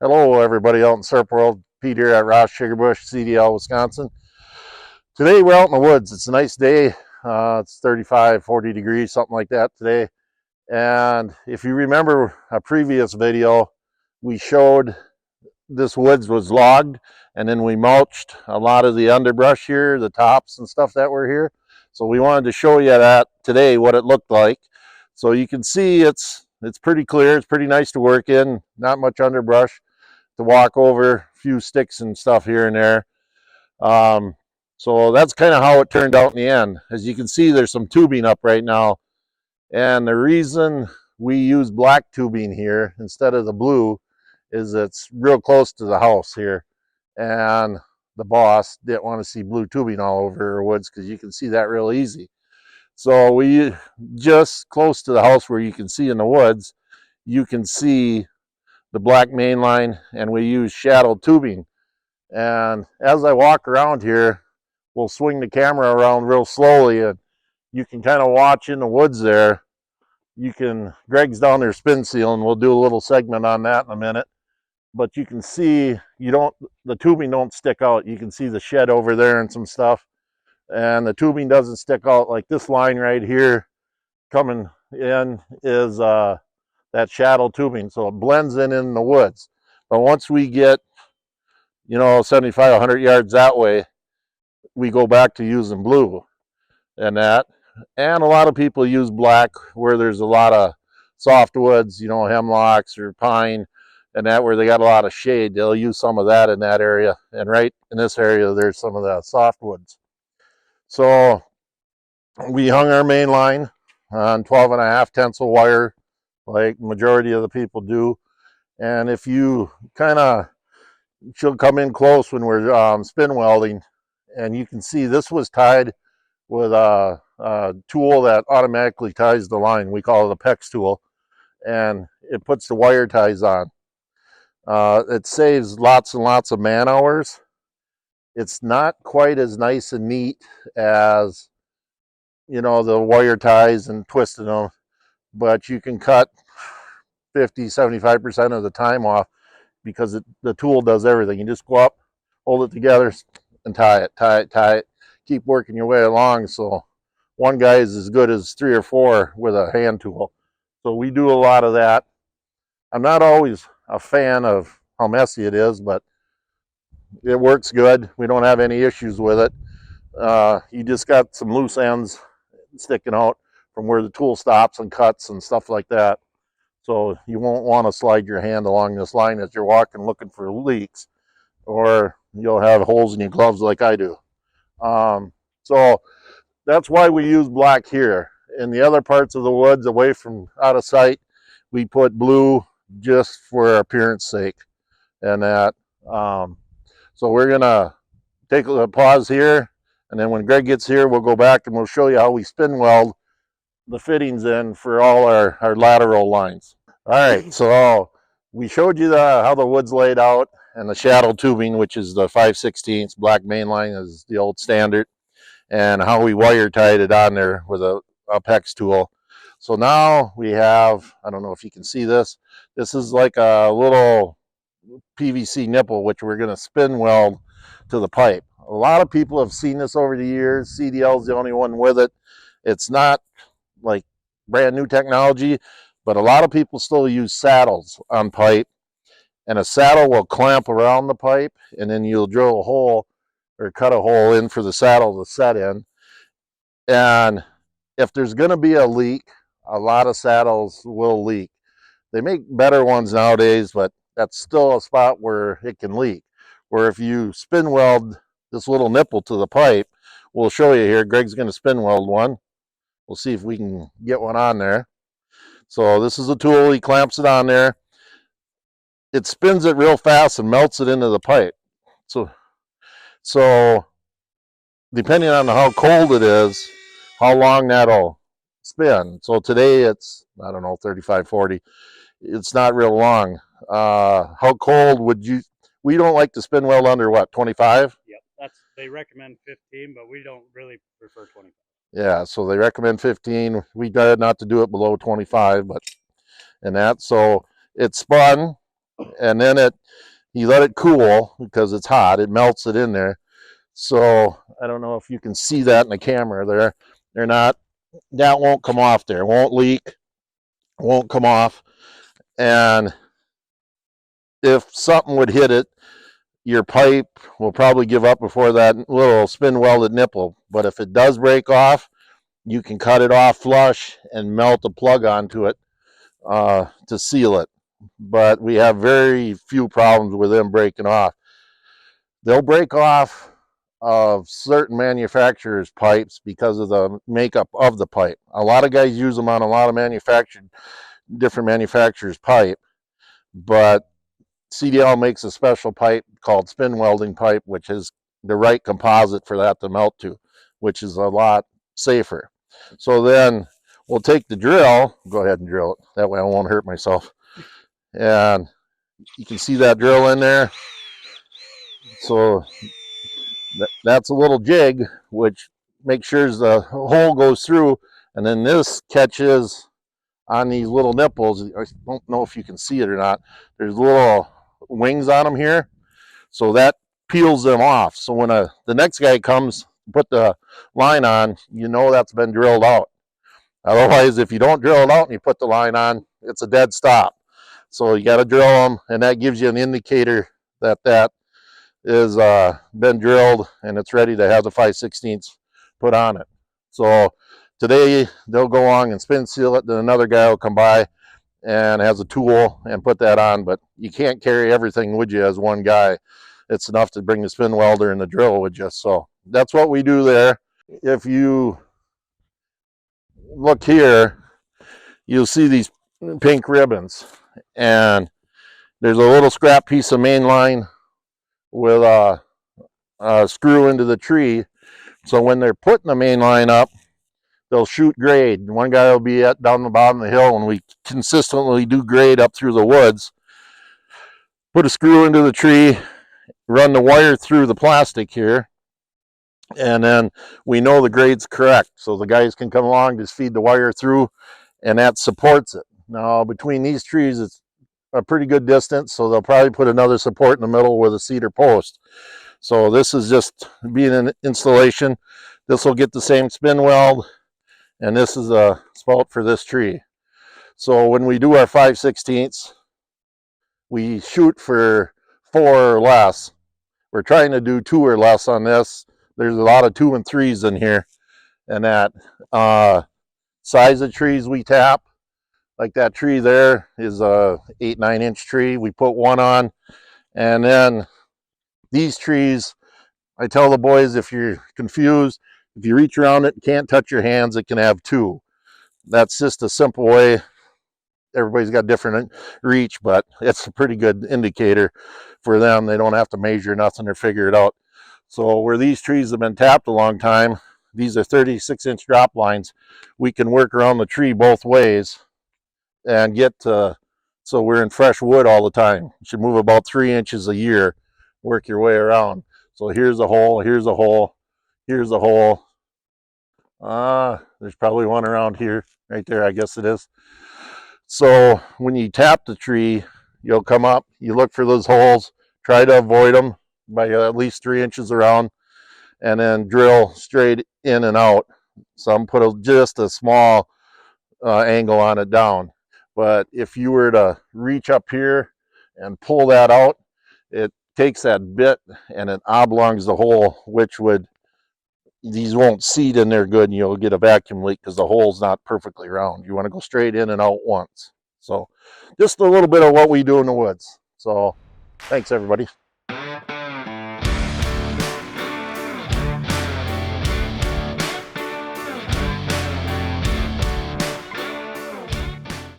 Hello, everybody out in Serp World. Pete here at Roth Sugarbush, CDL, Wisconsin. Today we're out in the woods. It's a nice day. It's 35, 40 degrees, something like that today. And if you remember a previous video, we showed this woods was logged, and then we mulched a lot of the underbrush here, the tops and stuff that were here. So we wanted to show you that today, what it looked like. So you can see it's pretty clear. It's pretty nice to work in. Not much underbrush to walk over, a few sticks and stuff here and there. So that's kind of how it turned out in the end. As you can see, there's some tubing up right now. And the reason we use black tubing here instead of the blue is it's real close to the house here. And the boss didn't want to see blue tubing all over her woods because you can see that real easy. So we just close to the house where you can see in the woods, you can see the black mainline, and we use shadowed tubing. And as I walk around here, we'll swing the camera around real slowly, and you can kind of watch in the woods there. Greg's down there spin sealing. We'll do a little segment on that in a minute. But you can see the tubing don't stick out. You can see the shed over there and some stuff. And the tubing doesn't stick out like this line right here coming in is that shadow tubing, so it blends in the woods. But once we get 75, 100 yards that way, we go back to using blue and that. And a lot of people use black where there's a lot of softwoods, hemlocks or pine and that, where they got a lot of shade. They'll use some of that in that area, and right in this area there's some of the softwoods. So we hung our main line on 12.5 tensile wire, like majority of the people do. And if you she'll come in close when we're spin welding, and you can see this was tied with a tool that automatically ties the line. We call it a Pex tool, and it puts the wire ties on. It saves lots and lots of man hours. It's not quite as nice and neat as the wire ties and twisting them, but you can cut 50-75% of the time off because the tool does everything. You just go up, hold it together, and tie it. Keep working your way along. So one guy is as good as 3 or 4 with a hand tool. So we do a lot of that. I'm not always a fan of how messy it is, but it works good. We don't have any issues with it. You just got some loose ends sticking out from where the tool stops and cuts and stuff like that. So you won't want to slide your hand along this line as you're walking looking for leaks, or you'll have holes in your gloves like I do. So that's why we use black here. In the other parts of the woods, away from out of sight, we put blue just for appearance sake and that. So we're gonna take a pause here, and then when Greg gets here, we'll go back and we'll show you how we spin weld the fittings in for all our lateral lines. All right, so we showed you how the wood's laid out, and the shadow tubing, which is the 5/16 black mainline, is the old standard, and how we wire tied it on there with a Pex tool. So now we have, I don't know if you can see this, this is like a little PVC nipple, which we're going to spin weld to the pipe. A lot of people have seen this over the years. CDL is the only one with it. It's not like brand new technology, but a lot of people still use saddles on pipe, and a saddle will clamp around the pipe, and then you'll drill a hole or cut a hole in for the saddle to set in. And if there's going to be a leak, a lot of saddles will leak. They make better ones nowadays, but that's still a spot where it can leak. Where if you spin weld this little nipple to the pipe, we'll show you here. Greg's going to spin weld one. We'll see if we can get one on there. So this is a tool. He clamps it on there. It spins it real fast and melts it into the pipe. So depending on how cold it is, how long that'll spin. So today it's, I don't know, 35, 40. It's not real long. How cold would you, we don't like to spin weld under what, 25? Yep, they recommend 15, but we don't really prefer 25. Yeah, so they recommend 15. We tried not to do it below 25, but and that. So it spun and then you let it cool because it's hot. It melts it in there. So I don't know if you can see that in the camera there. They're not, that won't come off there. It won't leak, won't come off. And if something would hit it, your pipe will probably give up before that little spin welded nipple. But if it does break off, you can cut it off flush and melt a plug onto it to seal it. But we have very few problems with them breaking off. They'll break off of certain manufacturers' pipes because of the makeup of the pipe. A lot of guys use them on a lot of different manufacturers' pipe, but CDL makes a special pipe called spin welding pipe, which is the right composite for that to melt to, which is a lot safer. So then we'll take the drill, go ahead and drill it. That way I won't hurt myself. And you can see that drill in there. So that's a little jig, which makes sure the hole goes through. And then this catches on these little nipples. I don't know if you can see it or not. There's little wings on them here. So that peels them off. So when the next guy comes, put the line on, you know that's been drilled out. Otherwise, if you don't drill it out and you put the line on, it's a dead stop. So you got to drill them, and that gives you an indicator that that is been drilled and it's ready to have the 5/16 put on it. So today they'll go along and spin seal it, then another guy will come by and has a tool and put that on, but you can't carry everything with you as one guy. It's enough to bring the spin welder and the drill with you. So that's what we do there. If you look here, you'll see these pink ribbons, and there's a little scrap piece of mainline with a screw into the tree. So when they're putting the mainline up, they'll shoot grade. One guy will be down the bottom of the hill, and we consistently do grade up through the woods. Put a screw into the tree, run the wire through the plastic here, and then we know the grade's correct. So the guys can come along, just feed the wire through, and that supports it. Now between these trees, it's a pretty good distance, so they'll probably put another support in the middle with a cedar post. So this is just being an installation. This will get the same spin weld, and this is a spout for this tree. So when we do our 5/16, we shoot for 4 or less. We're trying to do 2 or less on this. There's a lot of 2 and 3s in here, and that size of trees we tap, like that tree there is a 8-9 inch tree. We put 1 on, and then these trees, I tell the boys, if you're confused, if you reach around it and can't touch your hands, it can have 2. That's just a simple way. Everybody's got different reach, but it's a pretty good indicator for them. They don't have to measure nothing or figure it out. So where these trees have been tapped a long time, these are 36-inch drop lines. We can work around the tree both ways and get to, so we're in fresh wood all the time. You should move about 3 inches a year, work your way around. So here's a hole, here's a hole, here's a hole. There's probably one around here, right there, I guess it is. So when you tap the tree, you'll come up, you look for those holes, try to avoid them by at least 3 inches around, and then drill straight in and out. Some put just a small angle on it down. But if you were to reach up here and pull that out, it takes that bit and it oblongs the hole, which would, these won't seat in there good, and you'll get a vacuum leak because the hole's not perfectly round. You want to go straight in and out once. So just a little bit of what we do in the woods. So thanks, everybody.